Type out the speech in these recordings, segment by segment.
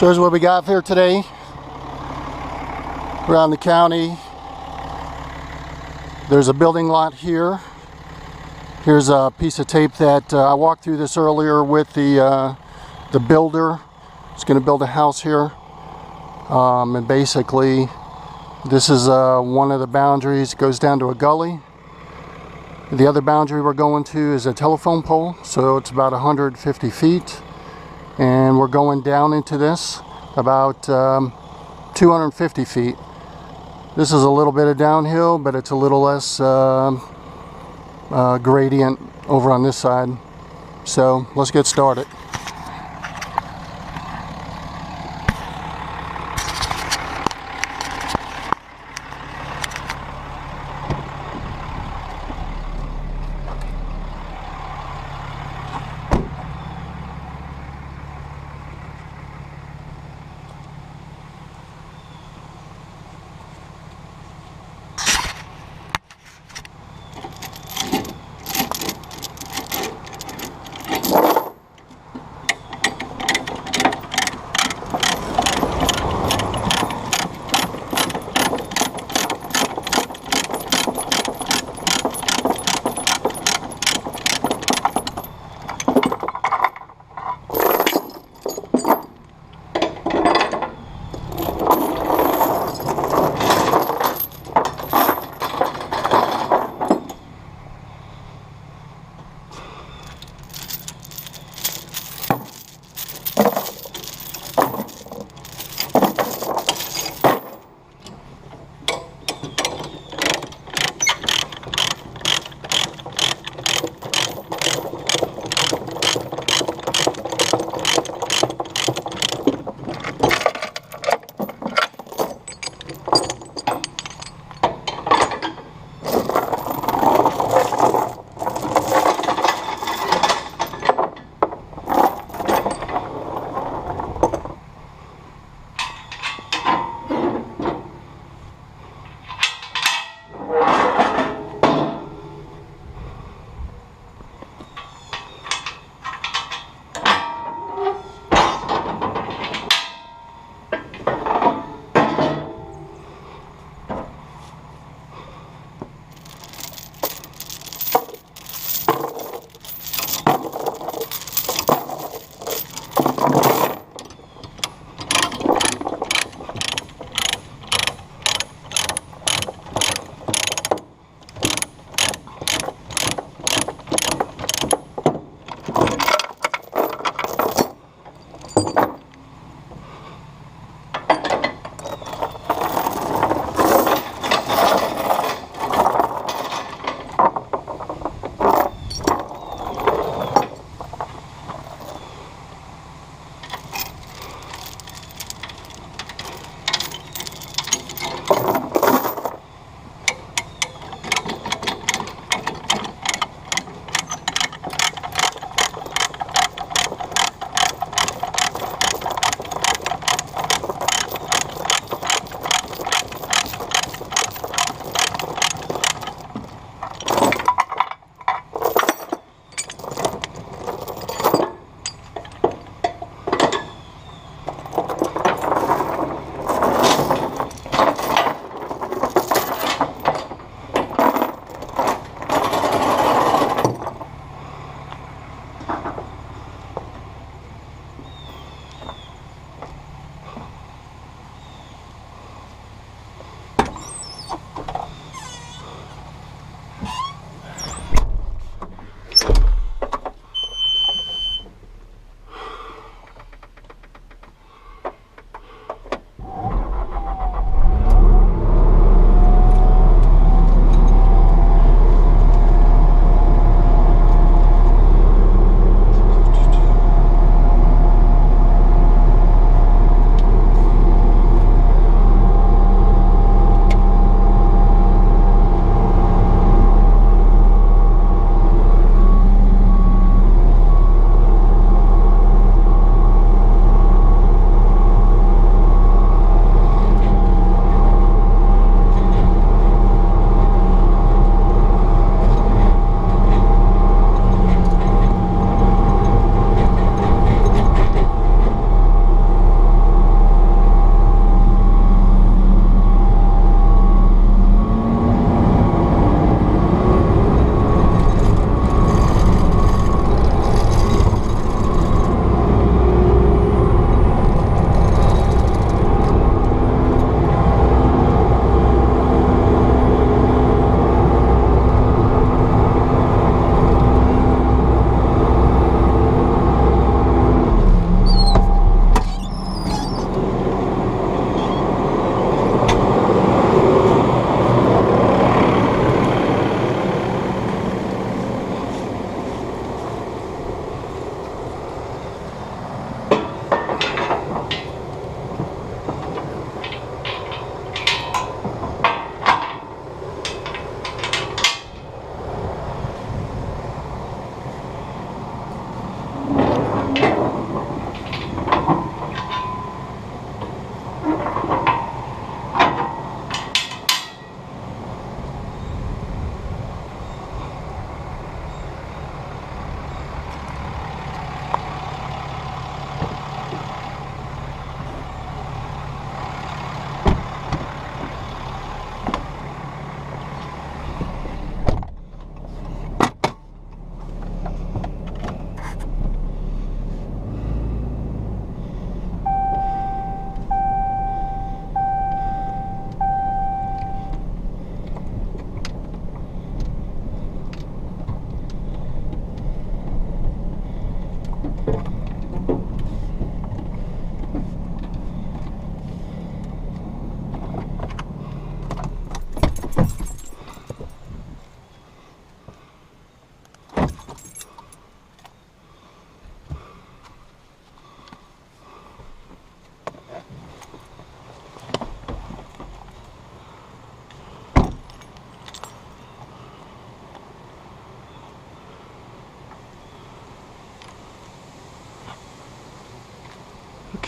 So here's what we got here today around the county. There's a building lot here. Here's a piece of tape that I walked through this earlier with the builder. It's going to build a house here, and basically this is one of the boundaries. It goes down to a gully. The other boundary we're going to is a telephone pole, so it's about 150 feet. And we're going down into this about 250 feet. This is a little bit of downhill, but it's a little less gradient over on this side. So let's get started.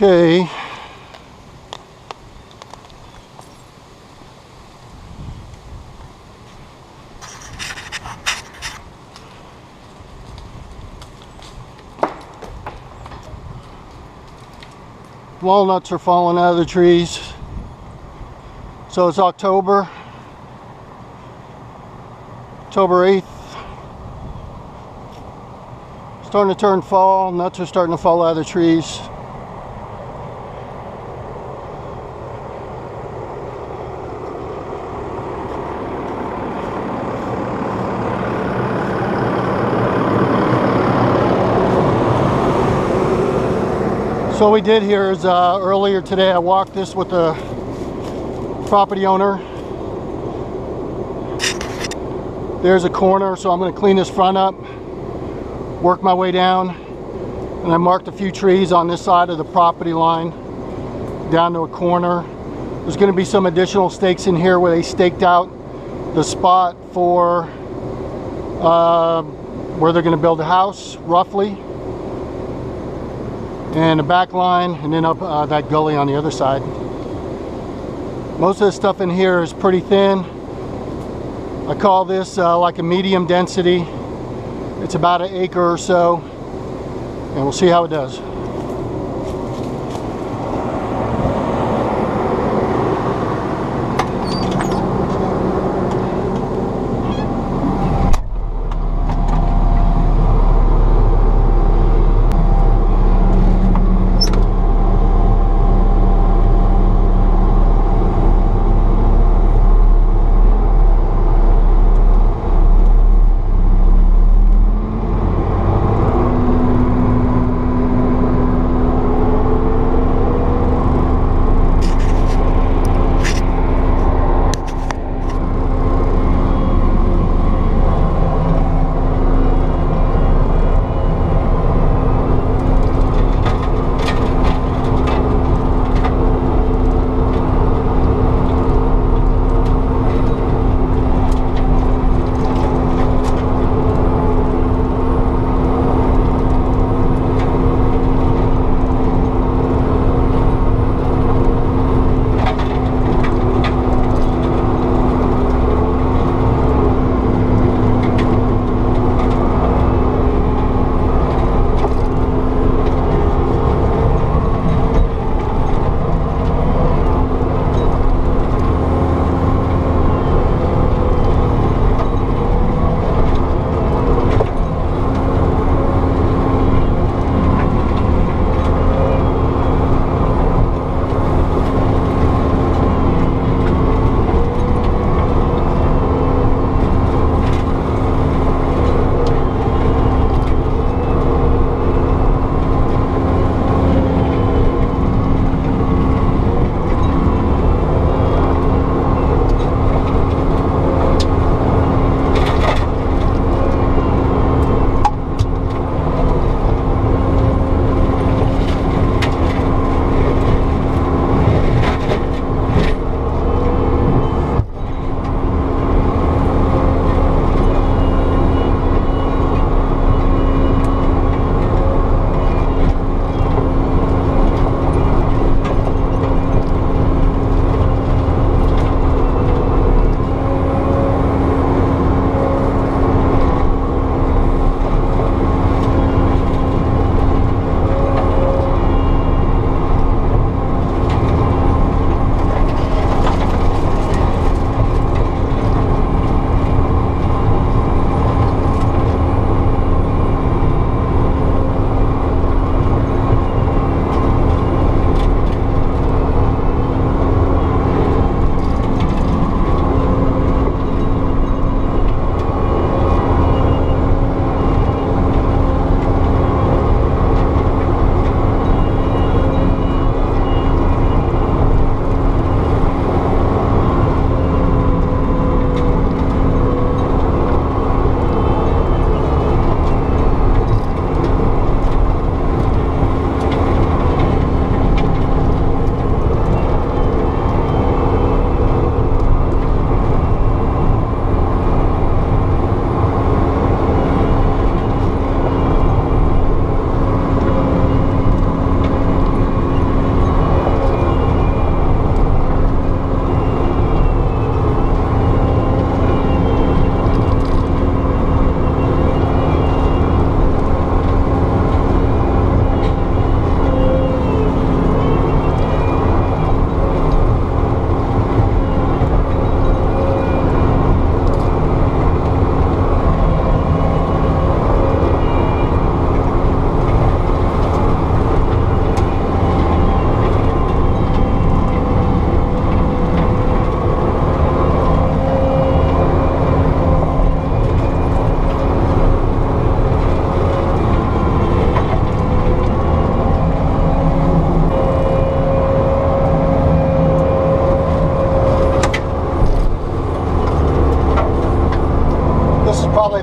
Okay. Walnuts are falling out of the trees. So it's October 8th. Starting to turn fall. Nuts are starting to fall out of the trees. So what we did here is earlier today I walked this with the property owner. There's a corner, so I'm going to clean this front up, work my way down, and I marked a few trees on this side of the property line down to a corner. There's going to be some additional stakes in here where they staked out the spot for where they're going to build a house, roughly, and a back line, and then up that gully on the other side. Most of the stuff in here is pretty thin. I call this like a medium density. It's about an acre or so, and we'll see how it does.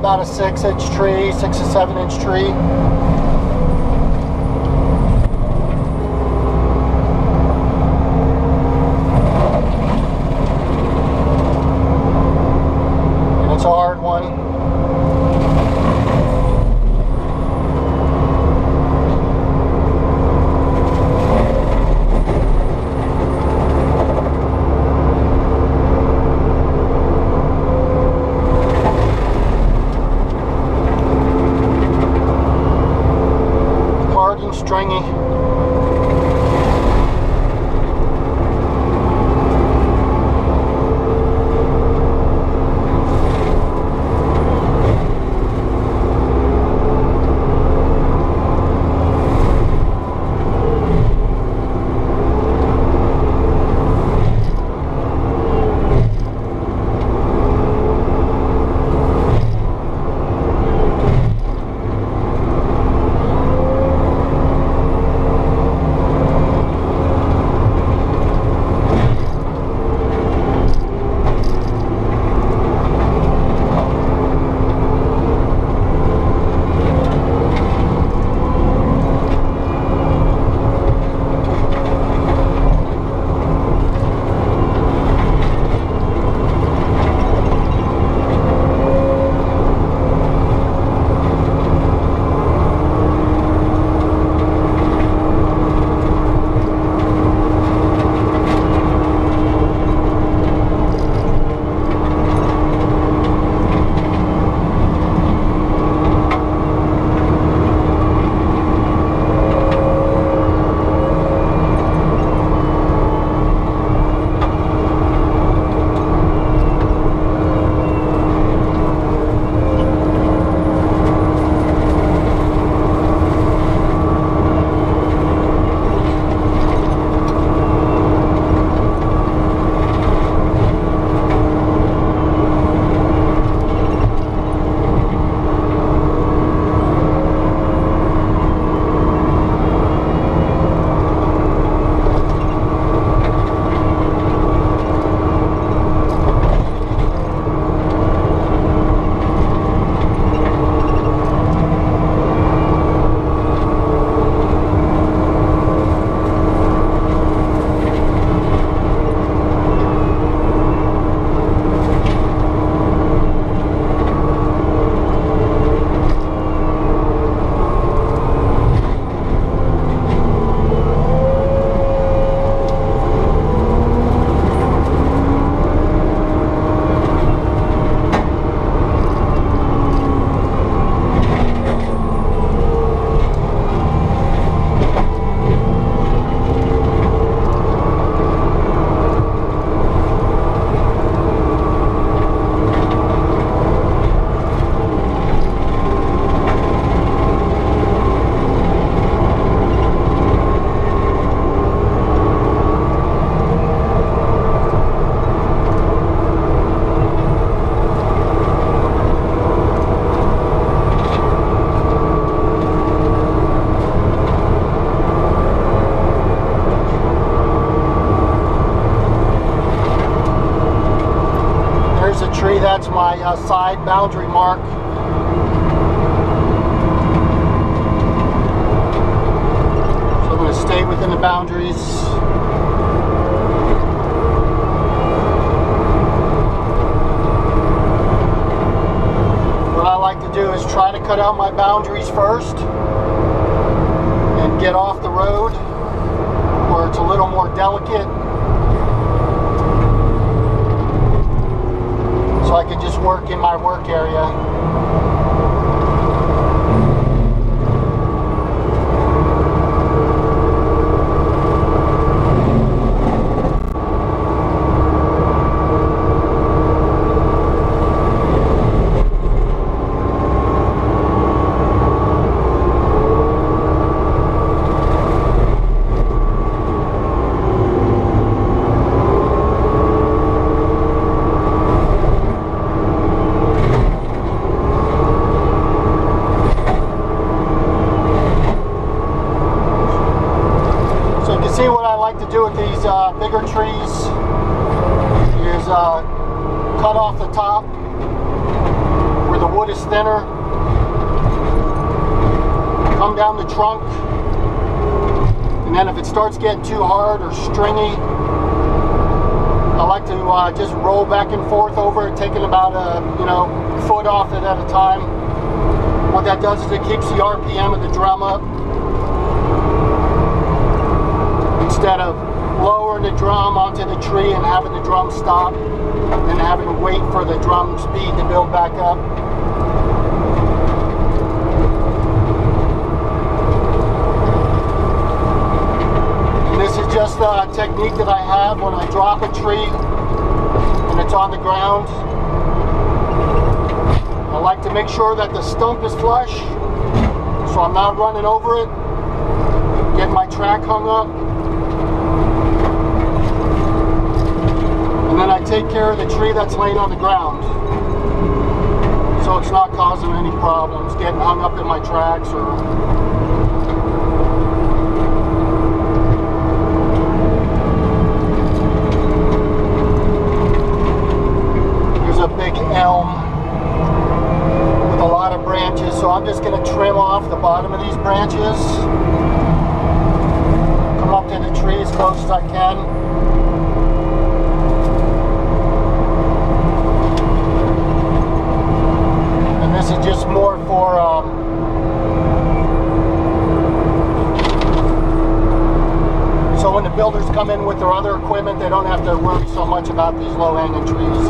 about a 6-inch tree, 6 to 7-inch tree. And it's a hard one. Stringy. That's my side boundary mark. So I'm going to stay within the boundaries. What I like to do is try to cut out my boundaries first and get off the road where it's a little more delicate, so I can just work in my work area. See, what I like to do with these bigger trees is cut off the top where the wood is thinner. Come down the trunk, and then if it starts getting too hard or stringy, I like to just roll back and forth over it, taking about a foot off it at a time. What that does is it keeps the RPM of the drum up. Instead of lowering the drum onto the tree and having the drum stop and having to wait for the drum speed to build back up. And this is just a technique that I have when I drop a tree and it's on the ground. I like to make sure that the stump is flush, so I'm not running over it, getting my track hung up. And then I take care of the tree that's laying on the ground, so it's not causing any problems, getting hung up in my tracks or... There's a big elm with a lot of branches, so I'm just going to trim off the bottom of these branches, come up to the tree as close as I can. This is just more for so when the builders come in with their other equipment, they don't have to worry so much about these low-hanging trees.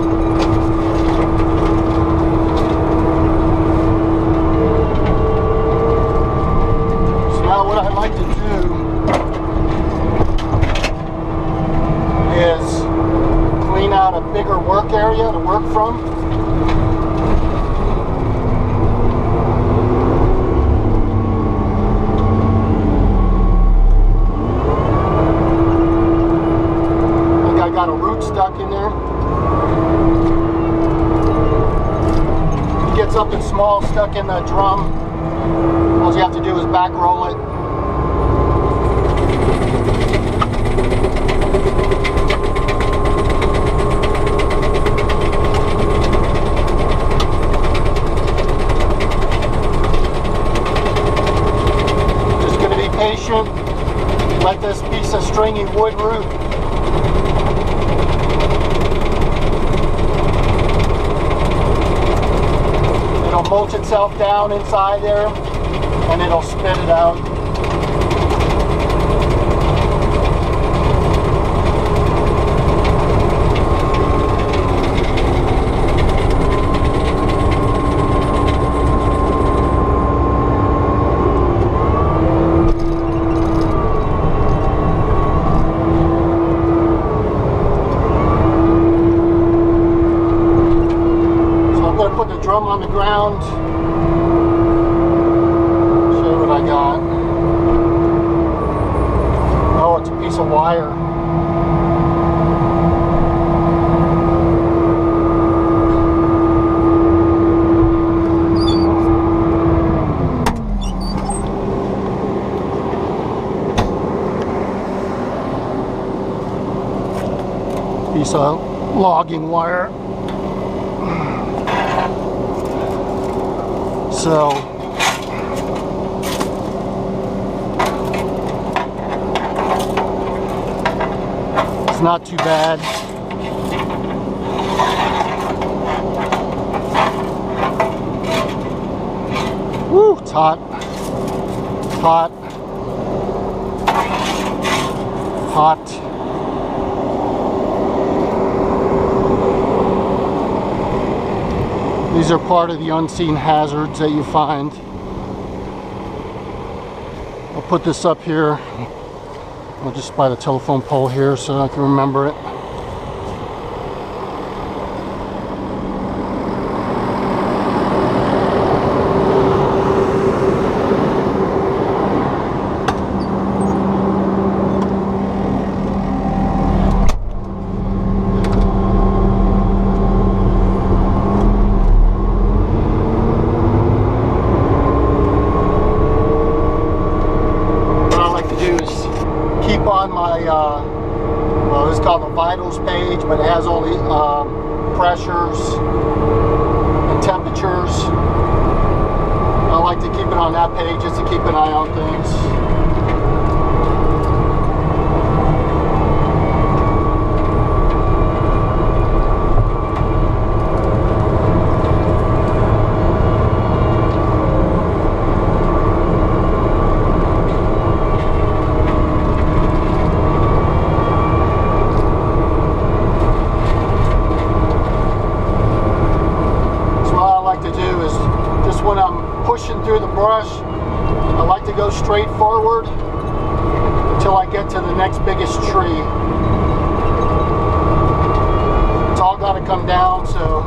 So now what I'd like to do is clean out a bigger work area to work from. Got a root stuck in there. It gets something small stuck in the drum. All you have to do is back roll it. Just going to be patient. Let this piece of stringy wood root. It'll mulch itself down inside there and it'll spit it out. Put the drum on the ground. Show you what I got. Oh, it's a piece of wire. Piece of logging wire. So it's not too bad. Woo, it's hot. Hot. Hot. These are part of the unseen hazards that you find. I'll put this up here. I'll just by the telephone pole here so I can remember it. On my well, this is called the vitals page, but it has all the pressures and temperatures. I like to keep it on that page just to keep an eye on things. Through the brush, I like to go straight forward until I get to the next biggest tree. It's all got to come down, so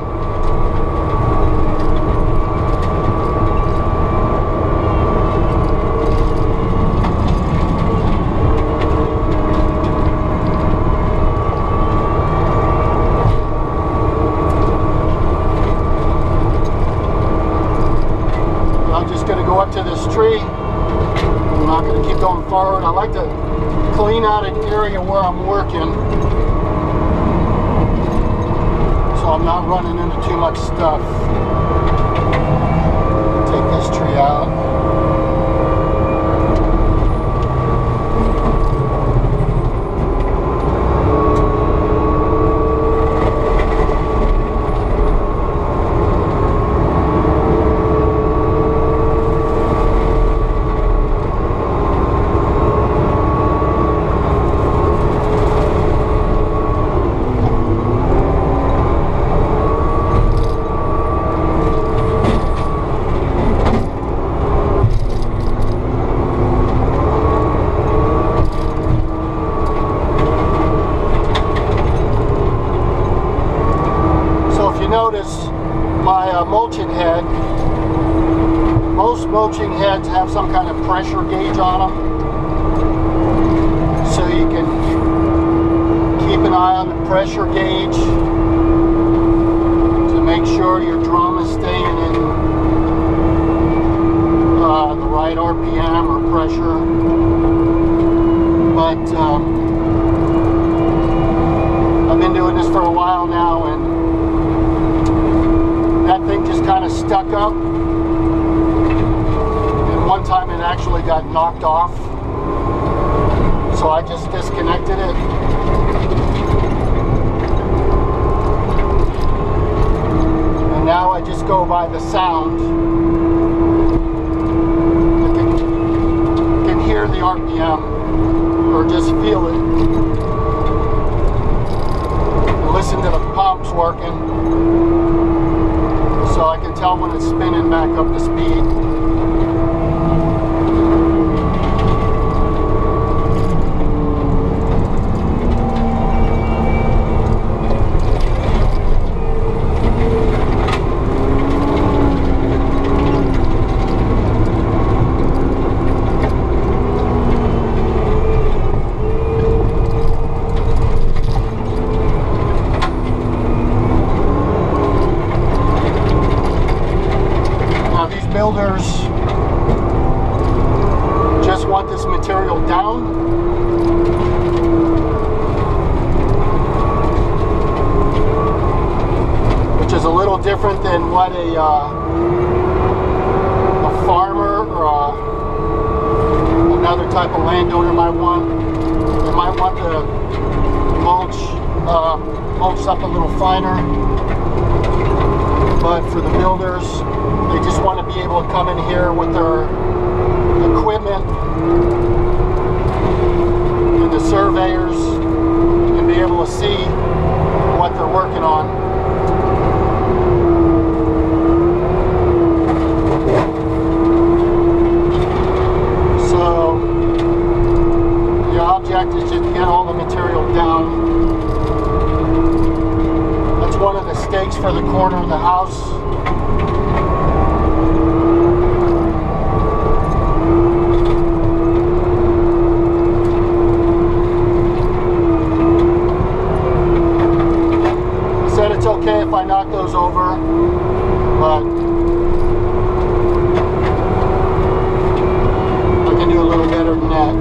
to this tree. I'm not going to keep going forward. I like to clean out an area where I'm working so I'm not running into too much stuff. Take this tree out. Notice my mulching head. Most mulching heads have some kind of pressure gauge on them, so you can keep an eye on the pressure gauge to make sure your drum is staying in the right RPM or pressure. But I've been doing this for a while now, and that thing just kind of stuck up, and one time it actually got knocked off, so I just disconnected it. And now I just go by the sound. I can hear the RPM, or just feel it. And listen to the pumps working, so I can tell when it's spinning back up to speed. Builders just want this material down, which is a little different than what a farmer or another type of landowner might want. They might want the mulch up a little finer, but for the builders, they just want to be able to come in here with their equipment and the surveyors and be able to see what they're working on. So the object is just to get all the material down. That's one of the stakes for the corner of the house. It's okay if I knock those over, but I can do a little better than that.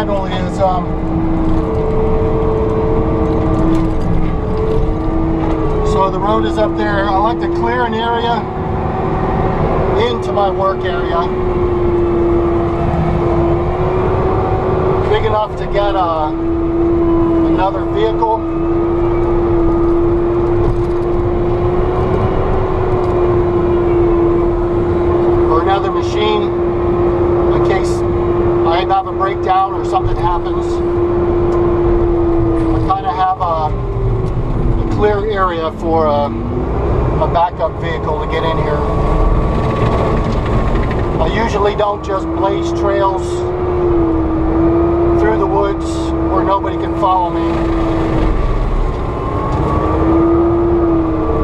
general is so the road is up there. I like to clear an area into my work area big enough to get another vehicle or another machine in case I have a breakdown or something happens. I kind of have a clear area for a backup vehicle to get in here. I usually don't just blaze trails through the woods where nobody can follow me.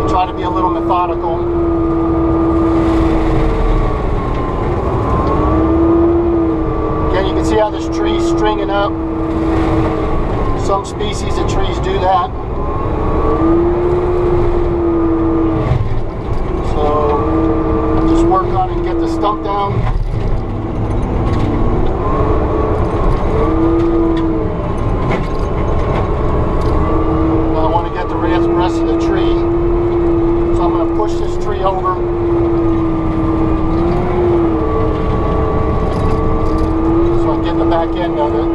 I try to be a little methodical. Again, you can see how this tree's stringing up. Some species of trees do that. So just work on it and get the stump down. Now I want to get the rest of the tree. So I'm going to push this tree over. So I get the back end of it.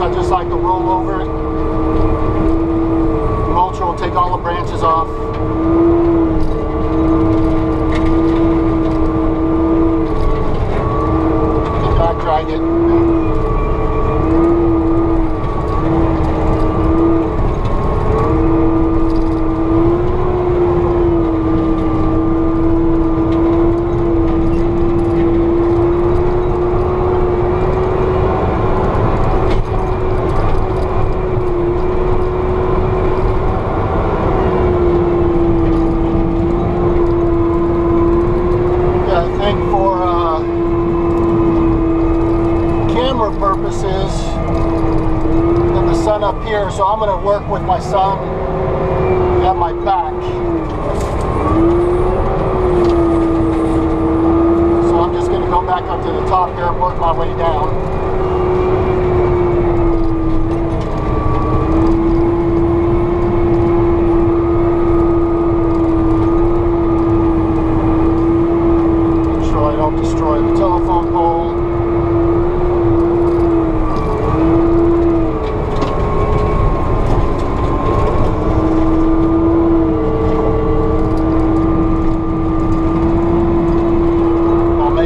I just like to roll over it. The mulcher will take all the branches off. And back drag it. Purposes and the sun up here, so I'm going to work with my sun at my back. So I'm just going to go back up to the top here and work my way down. Make sure I don't destroy the telephone pole.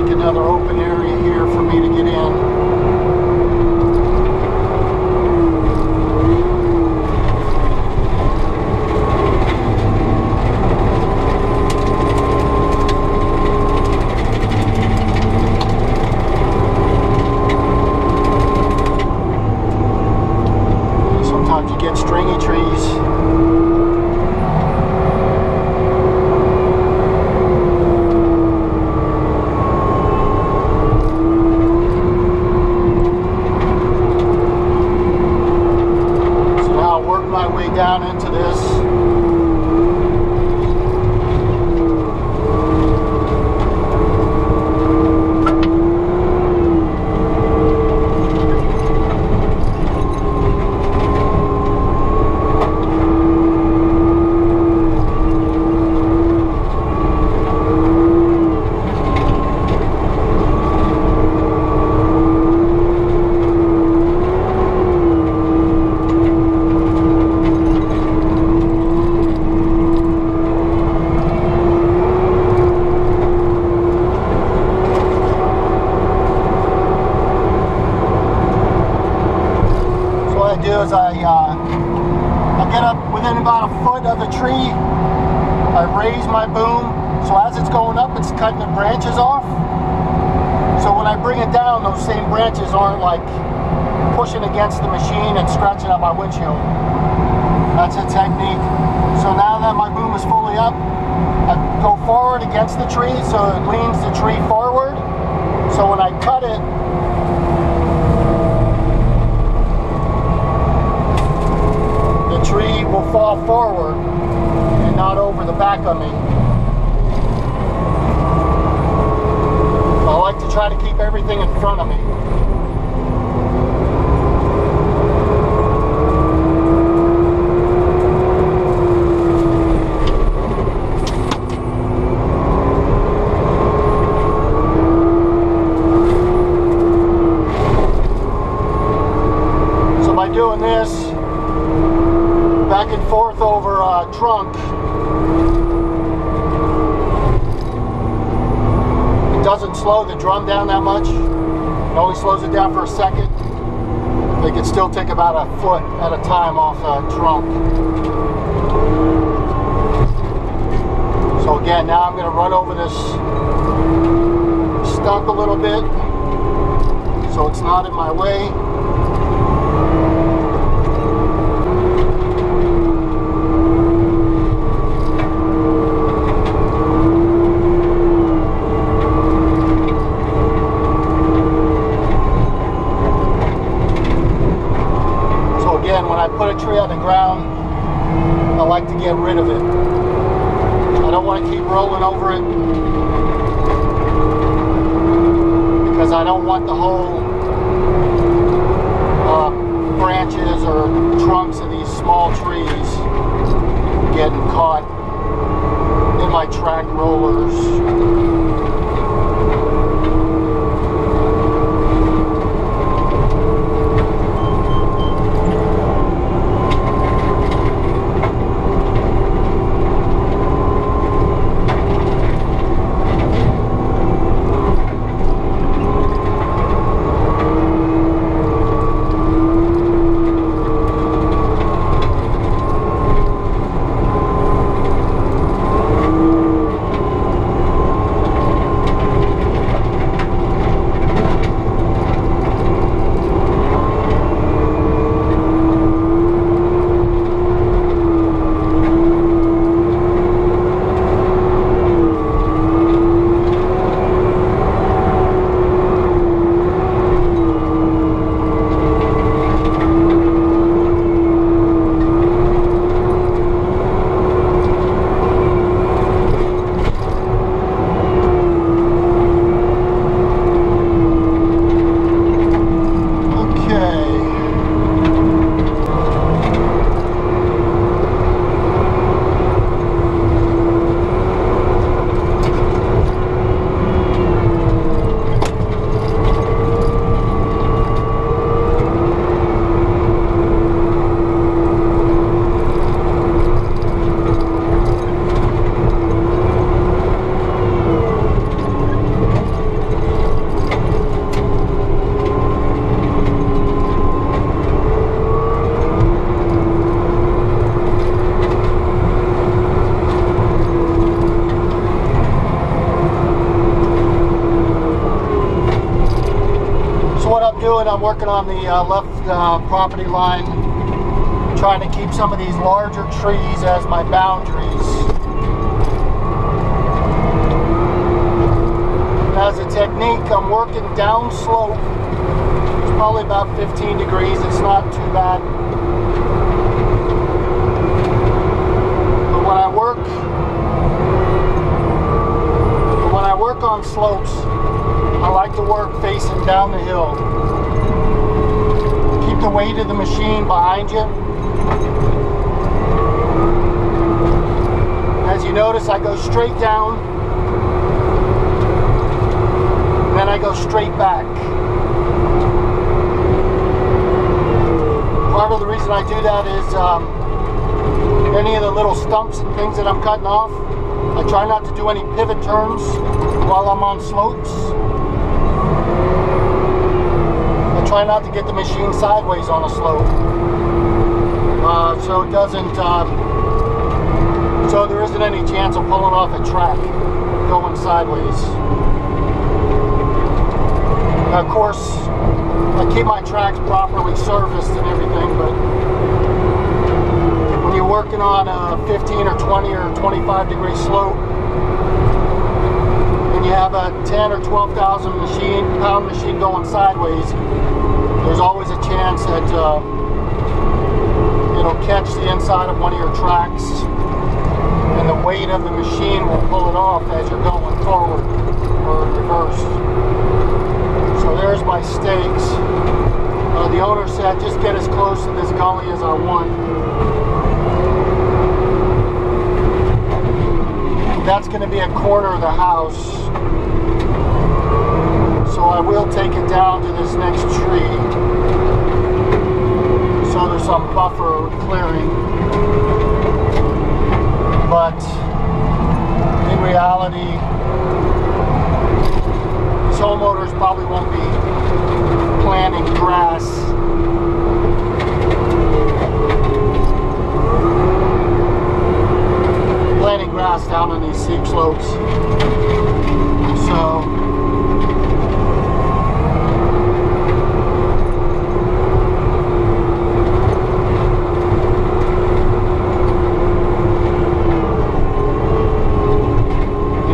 Another open area here for me to get in. Sometimes you get stringy trees. My way down into this. Is I get up within about a foot of the tree, I raise my boom, so as it's going up it's cutting the branches off, so when I bring it down those same branches aren't like pushing against the machine and scratching up my windshield. That's a technique. So now that my boom is fully up, I go forward against the tree so it leans the tree forward. So when I cut it, the tree will fall forward and not over the back of me. I like to try to keep everything in front of me. So by doing this, back and forth over trunk, doesn't slow the drum down that much. It only slows it down for a second. They can still take about a foot at a time off the trunk. So again, now I'm going to run over this stump a little bit so it's not in my way. When I put a tree on the ground, I like to get rid of it. I don't want to keep rolling over it because I don't want the whole branches or trunks of these small trees getting caught in my track rollers. I'm working on the left property line, trying to keep some of these larger trees as my boundaries. As a technique, I'm working down slope. It's probably about 15 degrees. It's not too bad. But when I work on slopes, I like to work facing down the hill. Keep the weight of the machine behind you. As you notice, I go straight down, and then I go straight back. Part of the reason I do that is any of the little stumps and things that I'm cutting off, I try not to do any pivot turns while I'm on slopes. I try not to get the machine sideways on a slope, so it doesn't, so there isn't any chance of pulling off a track going sideways. Now, of course, I keep my tracks properly serviced and everything, but when you're working on a 15 or 20 or 25 degree slope, and you have a 10 or 12,000 pound machine going sideways, there's always a chance that it'll catch the inside of one of your tracks, and the weight of the machine will pull it off as you're going forward or reverse. So there's my stakes. The owner said just get as close to this gully as I want. That's going to be a corner of the house, so I will take it down to this next tree, so there's some buffer clearing. But in reality, these homeowners probably won't be planting grass. Planting grass down on these steep slopes. So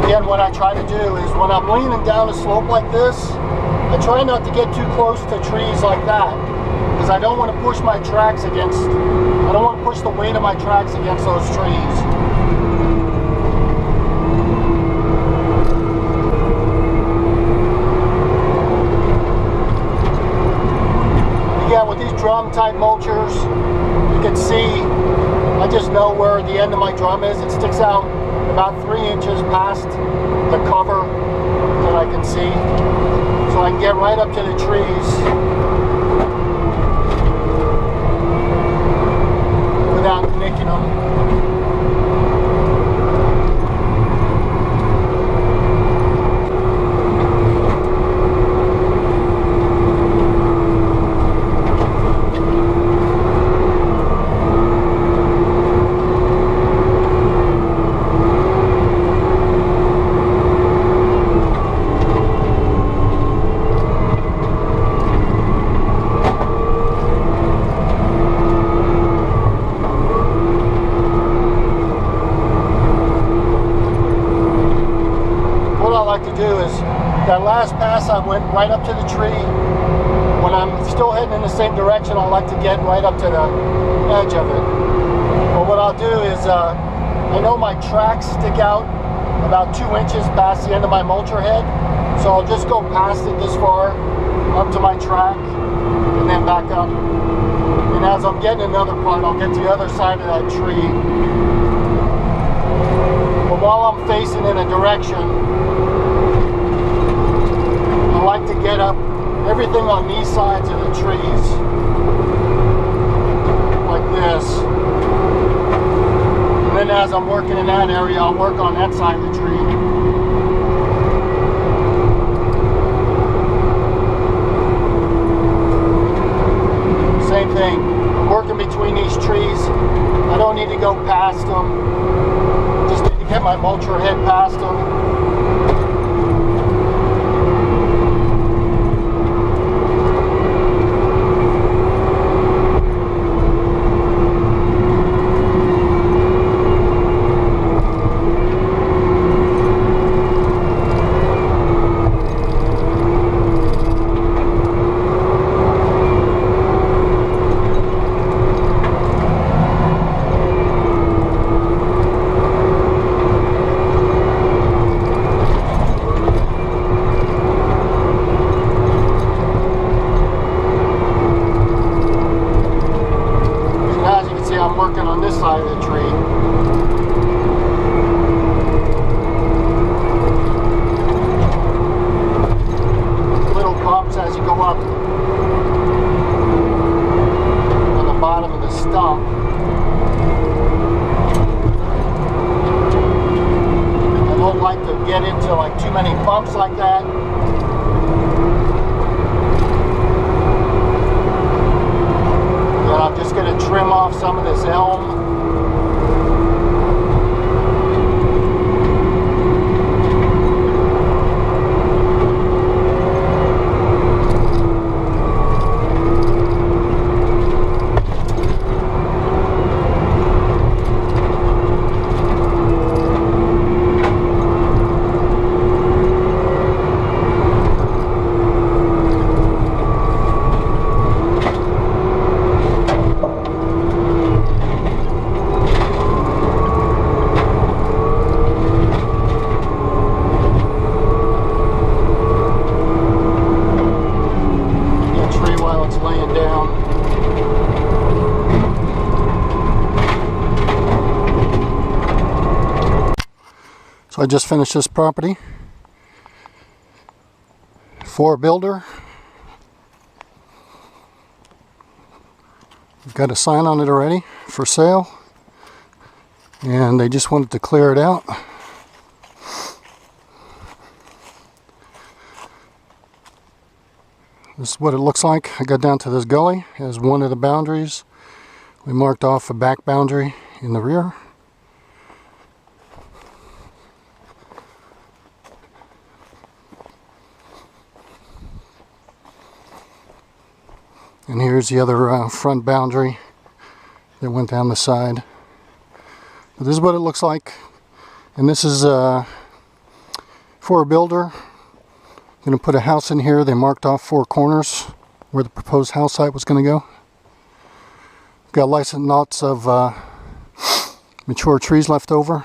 again, what I try to do is when I'm leaning down a slope like this, I try not to get too close to trees like that, because I don't want to push my tracks against, I don't want to push the weight of my tracks against those trees. Again, with these drum type mulchers, you can see, I just know where the end of my drum is. It sticks out about 3 inches past the cover that I can see. So I can get right up to the trees without nicking them. That last pass, I went right up to the tree. When I'm still heading in the same direction, I like to get right up to the edge of it. But what I'll do is, I know my tracks stick out about 2 inches past the end of my mulcher head, so I'll just go past it this far up to my track and then back up. And as I'm getting another part, I'll get to the other side of that tree. But while I'm facing in a direction, I like to get up everything on these sides of the trees, like this. And then as I'm working in that area, I'll work on that side of the tree. Same thing, I'm working between these trees. I don't need to go past them, just need to get my mulcher head past them. Side of the tree. Little bumps as you go up on the bottom of the stump. I don't like to get into like too many bumps like that. And I'm just going to trim off some of this elm. how it's laying down. So I just finished this property for a builder. We've got a sign on it already for sale, and they just wanted to clear it out. This is what it looks like. I got down to this gully as one of the boundaries. We marked off a back boundary in the rear. And here's the other front boundary that went down the side. But this is what it looks like. And this is for a builder. I'm going to put a house in here. They marked off 4 corners where the proposed house site was going to go. Got licensed lots of mature trees left over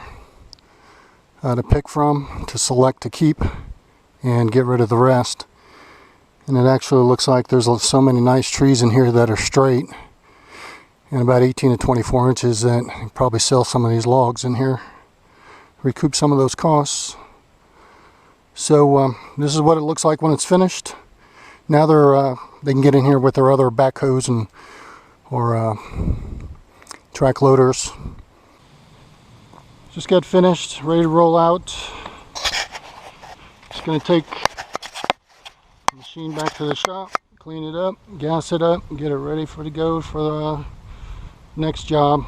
to pick from, to select to keep, and get rid of the rest. And it actually looks like there's so many nice trees in here that are straight, and about 18 to 24 inches, that you can probably sell some of these logs in here, recoup some of those costs. So this is what it looks like when it's finished. Now they can get in here with their other backhoes and or track loaders. Just got finished, ready to roll out. Just going to take the machine back to the shop, clean it up, gas it up, get it ready to go for the next job.